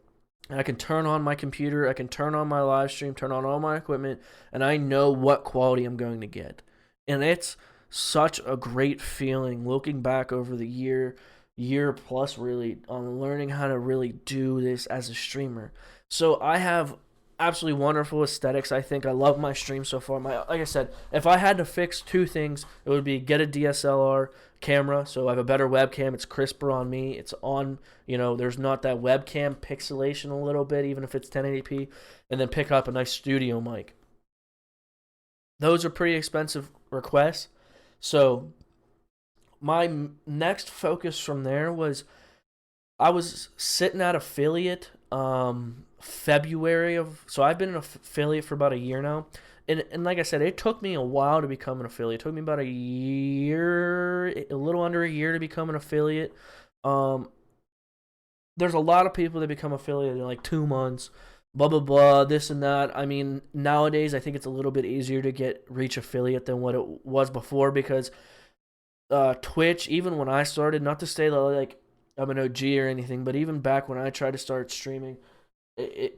and I can turn on my computer, I can turn on my live stream, turn on all my equipment, and I know what quality I'm going to get. And it's such a great feeling looking back over the year plus really on learning how to really do this as a streamer. So I have absolutely wonderful aesthetics. I think I love my stream so far. Like I said, if I had to fix two things, it would be get a DSLR camera, so I have a better webcam. It's crisper on me. It's on, there's not that webcam pixelation a little bit, even if it's 1080p, and then pick up a nice studio mic. Those are pretty expensive requests. So my next focus from there was I was sitting at affiliate February of, so I've been an affiliate for about a year now, and like I said, it took me a while to become an affiliate. It took me about a little under a year to become an affiliate. There's a lot of people that become affiliate in like 2 months, blah blah blah, this and that. I mean, nowadays I think it's a little bit easier to reach affiliate than what it was before, because Twitch, even when I started, not to say that like I'm an OG or anything, but even back when I tried to start streaming,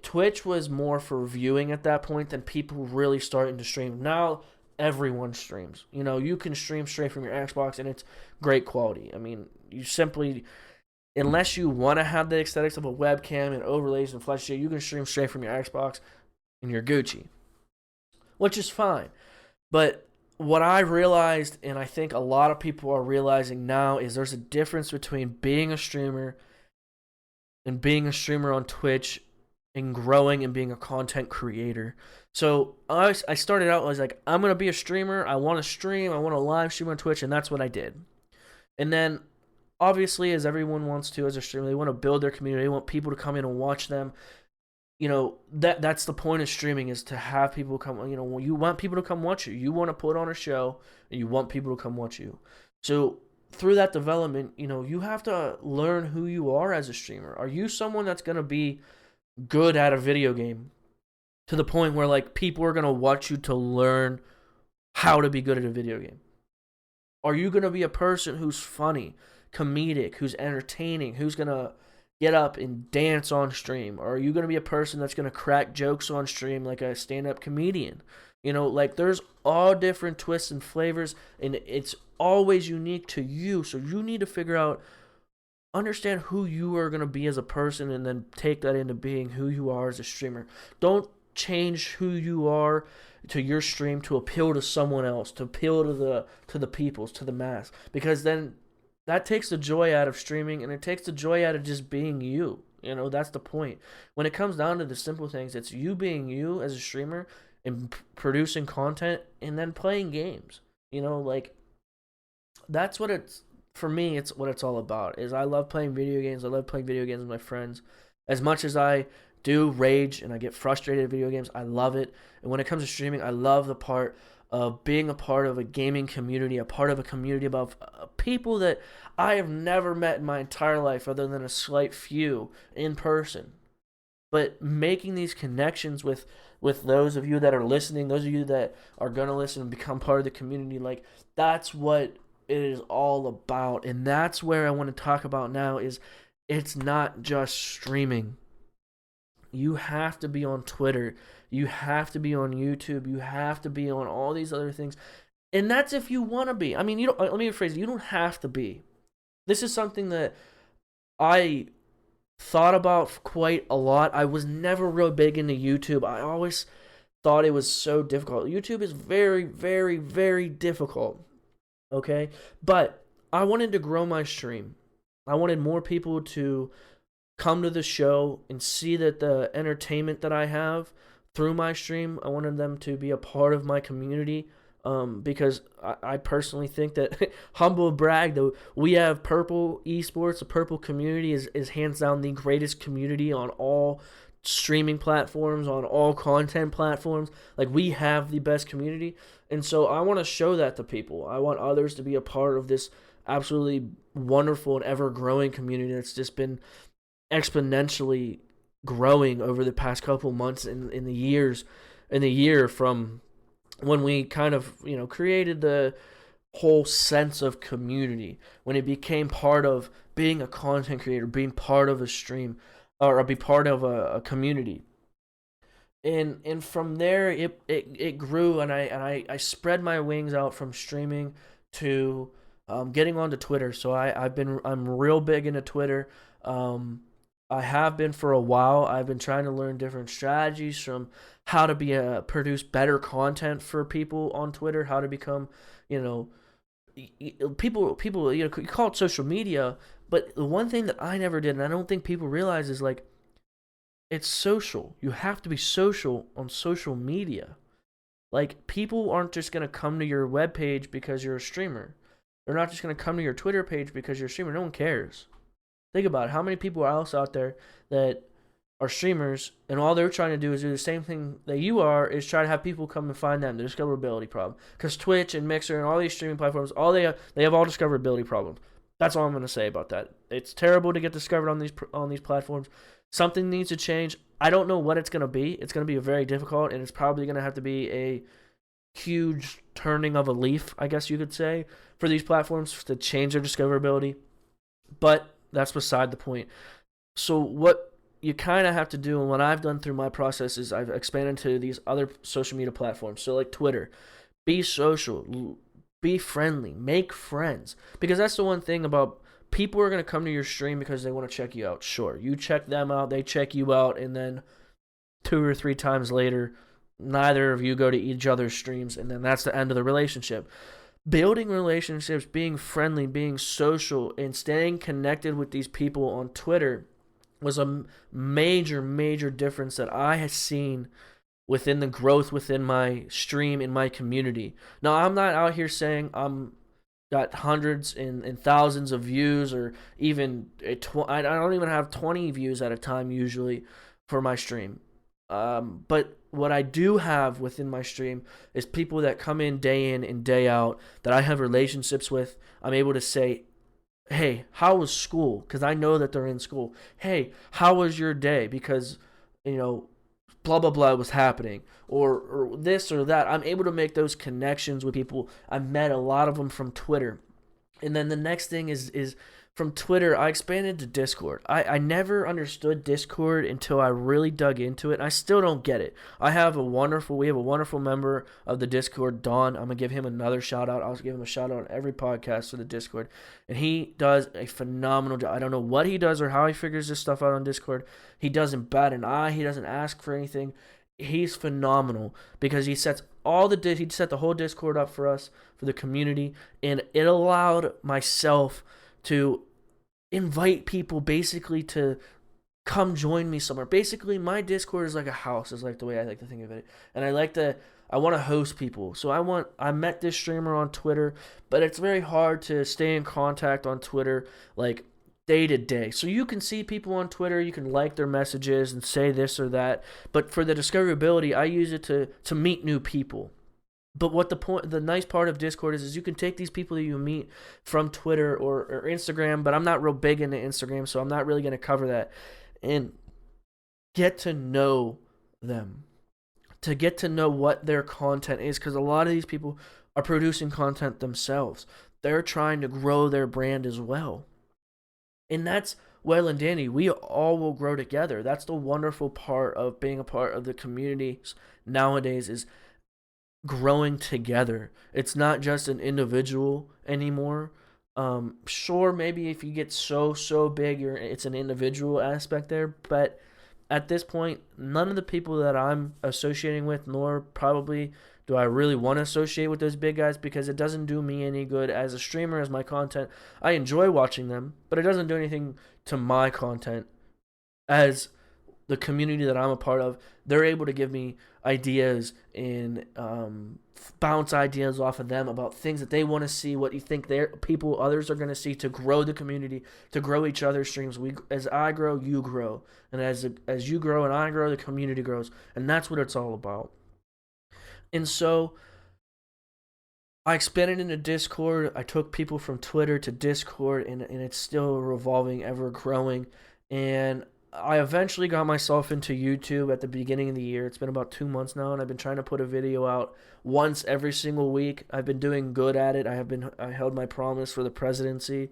Twitch was more for viewing at that point than people really starting to stream. Now everyone streams. You can stream straight from your Xbox and it's great quality. I mean, you simply, unless you want to have the aesthetics of a webcam and overlays and flash, you can stream straight from your Xbox and you're Gucci, which is fine. But what I realized, and I think a lot of people are realizing now, is there's a difference between being a streamer and being a streamer on Twitch and growing and being a content creator. So I started out, I was like, I'm going to be a streamer. I want to stream. I want to live stream on Twitch, and that's what I did. And then, obviously, as everyone wants to as a streamer, they want to build their community. They want people to come in and watch them. That's the point of streaming, is to have people come. You want people to come watch you. You want to put on a show, and you want people to come watch you. So through that development, you have to learn who you are as a streamer. Are you someone that's going to be good at a video game to the point where like people are going to watch you to learn how to be good at a video game? Are you going to be a person who's funny, comedic, who's entertaining, who's going to get up and dance on stream? Or are you going to be a person that's going to crack jokes on stream like a stand-up comedian? Like there's all different twists and flavors, and it's always unique to you. So you need to figure out, understand who you are going to be as a person, and then take that into being who you are as a streamer. Don't change who you are to your stream to appeal to someone else, to appeal to the peoples, to the mass, because then that takes the joy out of streaming, and it takes the joy out of just being you. That's the point. When it comes down to the simple things, it's you being you as a streamer and producing content and then playing games. Like that's what it's, for me, it's what it's all about. Is I love playing video games. I love playing video games with my friends. As much as I do rage and I get frustrated at video games, I love it. And when it comes to streaming, I love the part of being a part of a gaming community, a part of a community of people that I have never met in my entire life other than a slight few in person. but making these connections with those of you that are listening, those of you that are gonna listen and become part of the community, like that's what it is all about. And that's where I want to talk about now is it's not just streaming. You have to be on Twitter. You have to be on YouTube. You have to be on all these other things. And that's if you want to be. I mean, you don't, let me rephrase it. You don't have to be. This is something that I thought about quite a lot. I was never real big into YouTube. I always thought it was so difficult. YouTube is very, very, very difficult. Okay? But I wanted to grow my stream. I wanted more people to come to the show and see that the entertainment that I have through my stream, I wanted them to be a part of my community. Because I personally think that, humble brag, though, we have Purple Esports. The Purple community is hands down the greatest community on all streaming platforms, on all content platforms. Like, we have the best community. And so I want to show that to people. I want others to be a part of this absolutely wonderful and ever-growing community that's just been exponentially growing over the past couple months in the year from when we kind of, created the whole sense of community, when it became part of being a content creator, being part of a stream, or be part of a community. And from there, it grew, and I spread my wings out from streaming to getting onto Twitter. So I'm real big into Twitter. I have been for a while. I've been trying to learn different strategies from how to produce better content for people on Twitter, how to become, people, you call it social media, but the one thing that I never did, and I don't think people realize, is like, it's social. You have to be social on social media. Like, people aren't just going to come to your webpage because you're a streamer. They're not just going to come to your Twitter page because you're a streamer. No one cares. Think about it. How many people else out there that are streamers and all they're trying to do is do the same thing that you are, is try to have people come and find them, the discoverability problem. Because Twitch and Mixer and all these streaming platforms, they have all discoverability problems. That's all I'm going to say about that. It's terrible to get discovered on these platforms. Something needs to change. I don't know what it's going to be. It's going to be very difficult, and it's probably going to have to be a huge turning of a leaf, I guess you could say, for these platforms to change their discoverability. But that's beside the point. So what you kind of have to do, and what I've done through my process, is I've expanded to these other social media platforms. So like Twitter, be social, be friendly, make friends. Because that's the one thing about people are going to come to your stream because they want to check you out. Sure, you check them out, they check you out, and then 2 or 3 times later, neither of you go to each other's streams, and then that's the end of the relationship. Building relationships, being friendly, being social, and staying connected with these people on Twitter was a major, major difference that I had seen within the growth within my stream, in my community. Now, I'm not out here saying I'm got hundreds and thousands of views, or even I don't even have 20 views at a time usually for my stream. But what I do have within my stream is people that come in and day out, that I have relationships with. I'm able to say, hey, how was school? Because I know that they're in school. Hey, how was your day? Because, blah, blah, blah was happening. Or this or that. I'm able to make those connections with people. I've met a lot of them from Twitter. And then the next thing is from Twitter, I expanded to Discord. I never understood Discord until I really dug into it, and I still don't get it. We have a wonderful member of the Discord, Don. I'm going to give him another shout-out. I'll give him a shout-out on every podcast for the Discord, and he does a phenomenal job. I don't know what he does or how he figures this stuff out on Discord. He doesn't bat an eye. He doesn't ask for anything. He's phenomenal because he set the whole Discord up for us, for the community, and it allowed myself to invite people basically to come join me somewhere. Basically, my Discord is like a house, is like the way I like to think of it. And I want to host people. So I met this streamer on Twitter, but it's very hard to stay in contact on Twitter like day to day. So you can see people on Twitter, you can like their messages and say this or that, but for the discoverability, I use it to meet new people. But what the nice part of Discord is you can take these people that you meet from Twitter or Instagram, but I'm not real big into Instagram, so I'm not really going to cover that. And get to know them, to get to know what their content is, because a lot of these people are producing content themselves. They're trying to grow their brand as well. And that's well and dandy. We all will grow together. That's the wonderful part of being a part of the communities nowadays, is growing together. It's not just an individual anymore. Sure, maybe if you get so big, it's an individual aspect there, but at this point, none of the people that I'm associating with, nor probably do I really want to associate with those big guys, because it doesn't do me any good as a streamer, as my content. I enjoy watching them, but it doesn't do anything to my content as the community that I'm a part of. They're able to give me ideas and bounce ideas off of them about things that they want to see, what you think others are going to see, to grow the community, to grow each other's streams. As I grow, you grow, and as you grow and I grow, the community grows, and that's what it's all about. And so I expanded into Discord. I took people from Twitter to Discord, and it's still revolving, ever growing. And I eventually got myself into YouTube at the beginning of the year. It's been about 2 months now, and I've been trying to put a video out once every single week. I've been doing good at it. I held my promise for the presidency,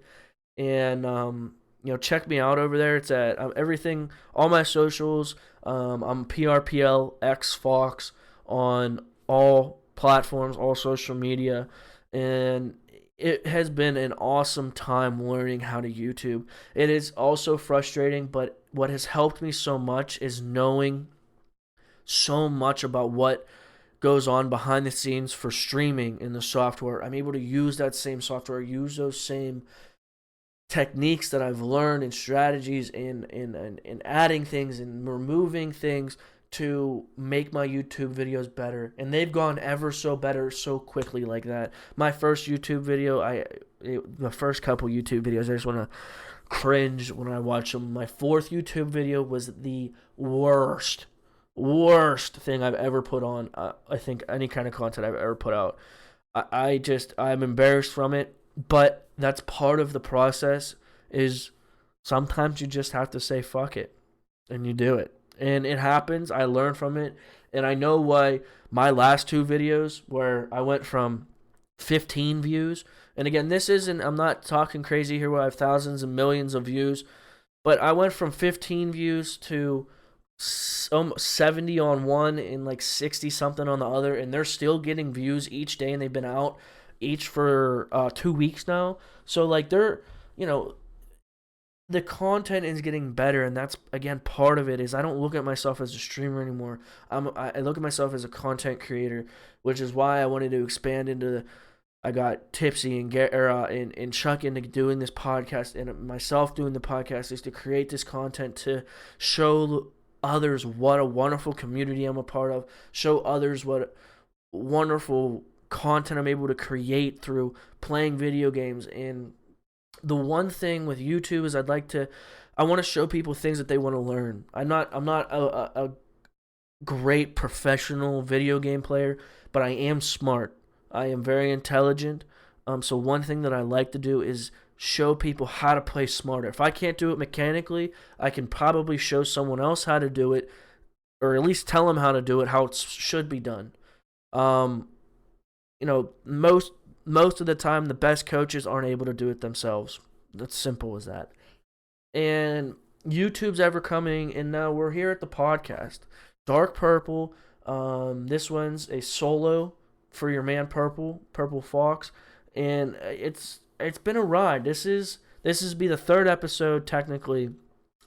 and check me out over there. It's at everything, all my socials. I'm PRPLxFox on all platforms, all social media, and it has been an awesome time learning how to YouTube. It is also frustrating, but what has helped me so much is knowing so much about what goes on behind the scenes for streaming in the software. I'm able to use that same software, use those same techniques that I've learned and strategies in adding things and removing things to make my YouTube videos better. And they've gone ever so better so quickly like that. My first YouTube video, the first couple YouTube videos, I just want to cringe when I watch them. My fourth YouTube video was the worst thing I've ever put on. I think any kind of content I've ever put out. I'm embarrassed from it, but that's part of the process. Is sometimes you just have to say fuck it, and you do it. And it happens. I learn from it. And I know why my last two videos, where I went from 15 views, and again, I'm not talking crazy here where I have thousands and millions of views, but I went from 15 views to 70 on one and like 60 something on the other, and they're still getting views each day, and they've been out each for 2 weeks now. So like the content is getting better, and that's, again, part of it. Is I don't look at myself as a streamer anymore. I look at myself as a content creator, which is why I wanted to expand into I got Tipsy and Chuck into doing this podcast, and myself doing the podcast, is to create this content to show others what a wonderful community I'm a part of, show others what wonderful content I'm able to create through playing video games. And the one thing with YouTube is I want to show people things that they want to learn. I'm not a great professional video game player, but I am smart. I am very intelligent. So one thing that I like to do is show people how to play smarter. If I can't do it mechanically, I can probably show someone else how to do it, or at least tell them how to do it, how it should be done. Most of the time, the best coaches aren't able to do it themselves. That's simple as that. And YouTube's ever coming, and now we're here at the podcast. Dark Purple. This one's a solo for your man Purple Fox, and it's been a ride. This is be the third episode technically,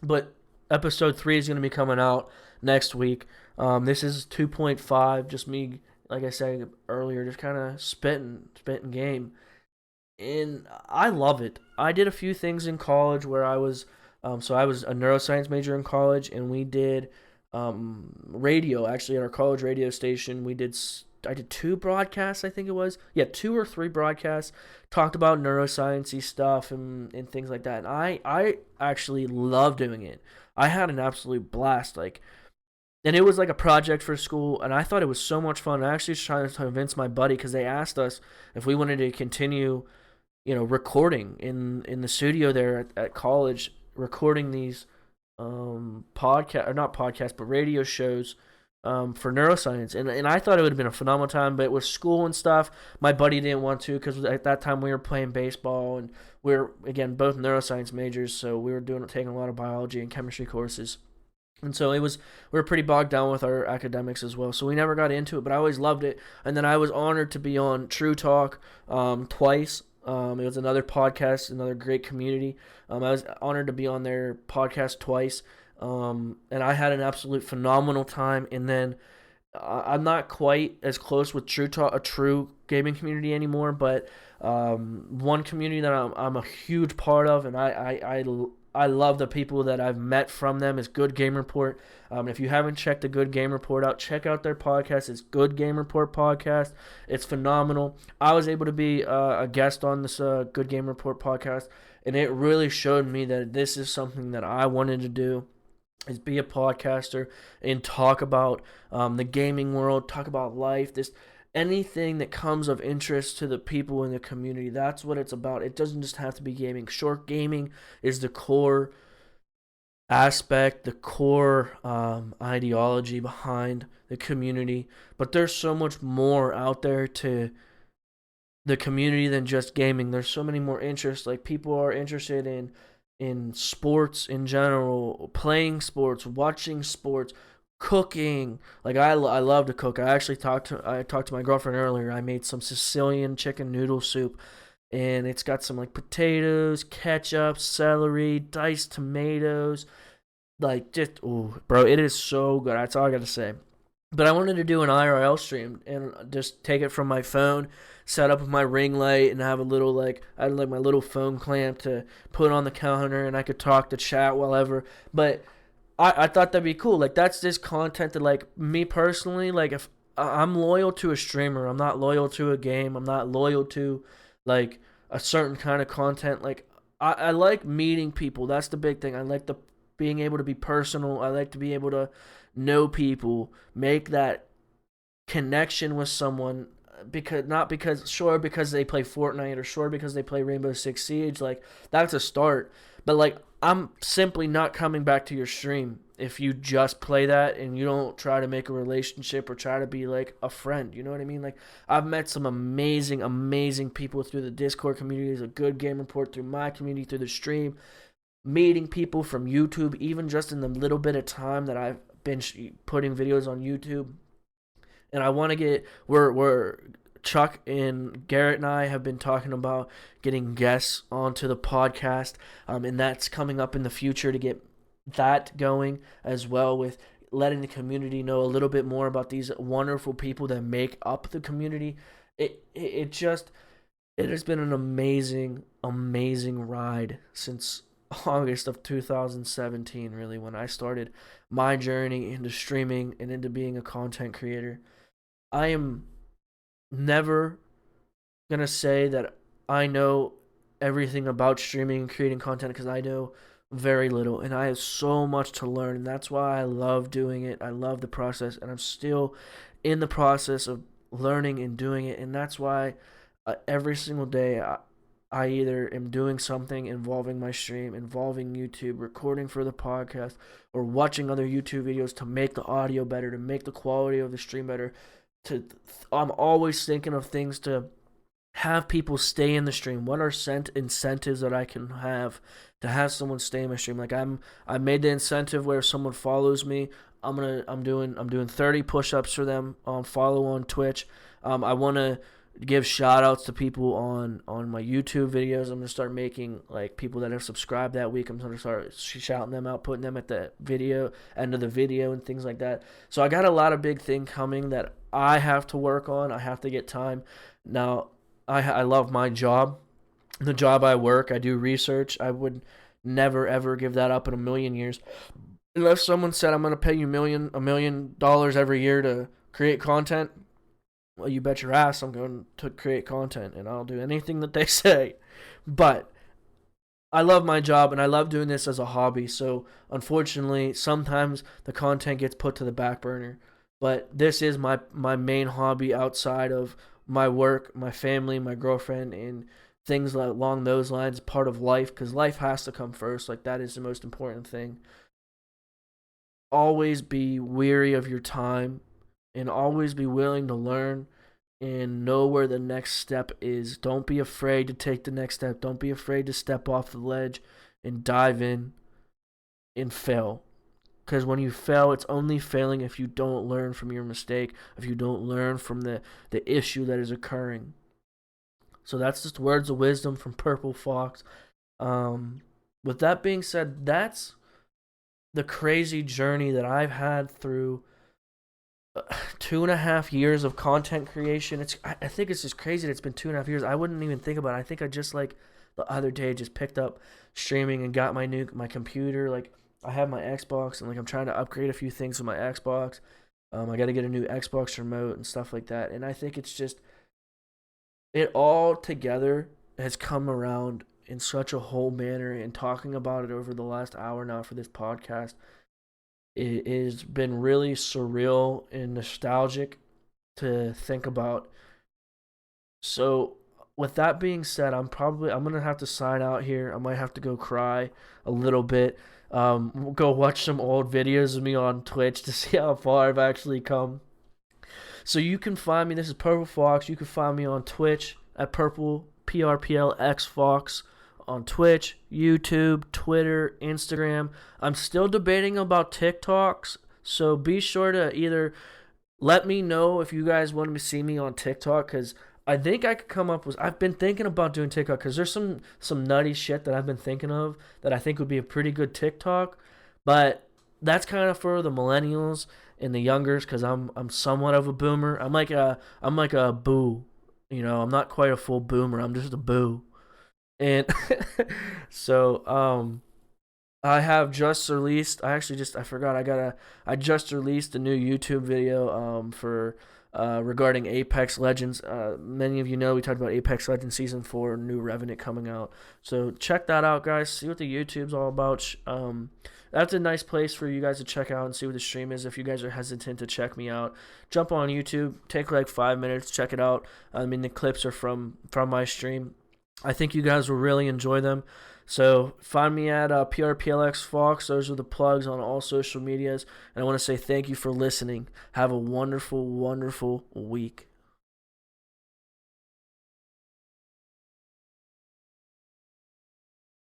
but episode 3 is going to be coming out next week. This is 2.5, just me, like I said earlier, just kind of spitting game. And I love it. I did a few things in college where I was a neuroscience major in college, and we did radio, actually, at our college radio station. I did 2 broadcasts, I think it was. Yeah, 2 or 3 broadcasts, talked about neuroscience-y stuff and things like that. And I actually love doing it. I had an absolute blast. And it was like a project for school, and I thought it was so much fun. I actually was trying to convince my buddy, because they asked us if we wanted to continue, recording in the studio there at college, recording these podcast, or not podcast, but radio shows for neuroscience, and I thought it would have been a phenomenal time, but with school and stuff, my buddy didn't want to because at that time we were playing baseball, and we are, again, both neuroscience majors, so we were taking a lot of biology and chemistry courses. And so we were pretty bogged down with our academics as well. So we never got into it, but I always loved it. And then I was honored to be on True Talk twice. It was another podcast, another great community. I was honored to be on their podcast twice. And I had an absolute phenomenal time. And then I'm not quite as close with True Talk, a true gaming community anymore, but one community that I'm a huge part of, and I love the people that I've met from them, is Good Game Report. If you haven't checked the Good Game Report out, check out their podcast. It's Good Game Report podcast. It's phenomenal. I was able to be a guest on this Good Game Report podcast, and it really showed me that this is something that I wanted to do, is be a podcaster and talk about the gaming world, talk about life, anything that comes of interest to the people in the community. That's what it's about. It doesn't just have to be gaming. Sure, gaming is the core aspect, the core ideology behind the community, but there's so much more out there to the community than just gaming. There's so many more interests. Like, people are interested in sports in general, playing sports, watching sports, cooking. Like, I love to cook. I talked to my girlfriend earlier. I made some Sicilian chicken noodle soup, and it's got some like potatoes, ketchup, celery, diced tomatoes. Like, just, ooh, bro, it is so good. That's all I gotta say. But I wanted to do an IRL stream and just take it from my phone, set up with my ring light, and have a little, like, I had like my little phone clamp to put on the counter, and I could talk to chat whatever. But I thought that'd be cool. Like, that's this content that, like, me personally, like, if I'm loyal to a streamer, I'm not loyal to a game, I'm not loyal to, like, a certain kind of content. Like, I like meeting people. That's the big thing. I like being able to be personal. I like to be able to know people, make that connection with someone, because because they play Fortnite, or sure because they play Rainbow Six Siege. Like, that's a start. But, like, I'm simply not coming back to your stream if you just play that and you don't try to make a relationship or try to be like a friend. You know what I mean? Like, I've met some amazing, amazing people through the Discord community. There's a Good Game Report, through my community, through the stream, meeting people from YouTube, even just in the little bit of time that I've been putting videos on YouTube. And I want to get, we're Chuck and Garrett and I have been talking about getting guests onto the podcast, and that's coming up in the future, to get that going as well, with letting the community know a little bit more about these wonderful people that make up the community. It has been an amazing ride since August of 2017, really, when I started my journey into streaming and into being a content creator. I am never gonna say that I know everything about streaming and creating content, because I know very little, and I have so much to learn, and that's why I love doing it. I love the process, and I'm still in the process of learning and doing it, and that's why every single day I either am doing something involving my stream, involving YouTube, recording for the podcast, or watching other YouTube videos to make the audio better, to make the quality of the stream better. I'm always thinking of things to have people stay in the stream. What are incentives that I can have to have someone stay in my stream? Like, I made the incentive where if someone follows me, I'm doing 30 push-ups for them on follow on Twitch. I want to give shout outs to people on my YouTube videos. I'm going to start making, like, people that have subscribed that week, I'm going to start shouting them out, putting them at the end of the video and things like that. So I got a lot of big thing coming that I have to work on. I have to get time. Now, I love my job. The job I work, I do research. I would never ever give that up in a million years. Unless someone said, I'm going to pay you $1 million every year to create content, well, you bet your ass I'm going to create content, and I'll do anything that they say. But I love my job, and I love doing this as a hobby. So unfortunately, sometimes the content gets put to the back burner. But this is my main hobby outside of my work, my family, my girlfriend, and things along those lines, part of life, because life has to come first. Like, that is the most important thing. always be weary of your time and always be willing to learn and know where the next step is. Don't be afraid to take the next step. Don't be afraid to step off the ledge and dive in and fail. Because when you fail, it's only failing if you don't learn from your mistake, if you don't learn from the issue that is occurring. So that's just words of wisdom from Purple Fox. With that being said, that's the crazy journey that I've had through 2.5 years of content creation. I think it's just crazy that it's been 2.5 years. I wouldn't even think about it. I think I just like the other day just picked up streaming and got my computer. Like I have my Xbox and like I'm trying to upgrade a few things with my Xbox. I got to get a new Xbox remote and stuff like that. And I think it's just it all together has come around in such a whole manner. And talking about it over the last hour now for this podcast, it has been really surreal and nostalgic to think about. So with that being said, I'm gonna have to sign out here. I might have to go cry a little bit. We'll go watch some old videos of me on Twitch to see how far I've actually come. So you can find me. This is Purple Fox. You can find me on Twitch at PRPLxFox on Twitch, YouTube, Twitter, Instagram. I'm still debating about TikToks, so be sure to either let me know if you guys want to see me on TikTok, because I think I could come up with. I've been thinking about doing TikTok because there's some nutty shit that I've been thinking of that I think would be a pretty good TikTok, but that's kind of for the millennials and the youngers because I'm somewhat of a boomer. I'm like a boo, I'm not quite a full boomer. I'm just a boo. And so I have just released. I forgot. I just released a new YouTube video for regarding Apex Legends. Many of you know we talked about Apex Legends Season 4, new Revenant coming out. So check that out, guys. See what the YouTube's all about. That's a nice place for you guys to check out and see what the stream is. If you guys are hesitant to check me out, jump on YouTube. Take like 5 minutes, check it out. I mean, the clips are from my stream. I think you guys will really enjoy them. So find me at PRPLxFox. Those are the plugs on all social medias. And I want to say thank you for listening. Have a wonderful, wonderful week.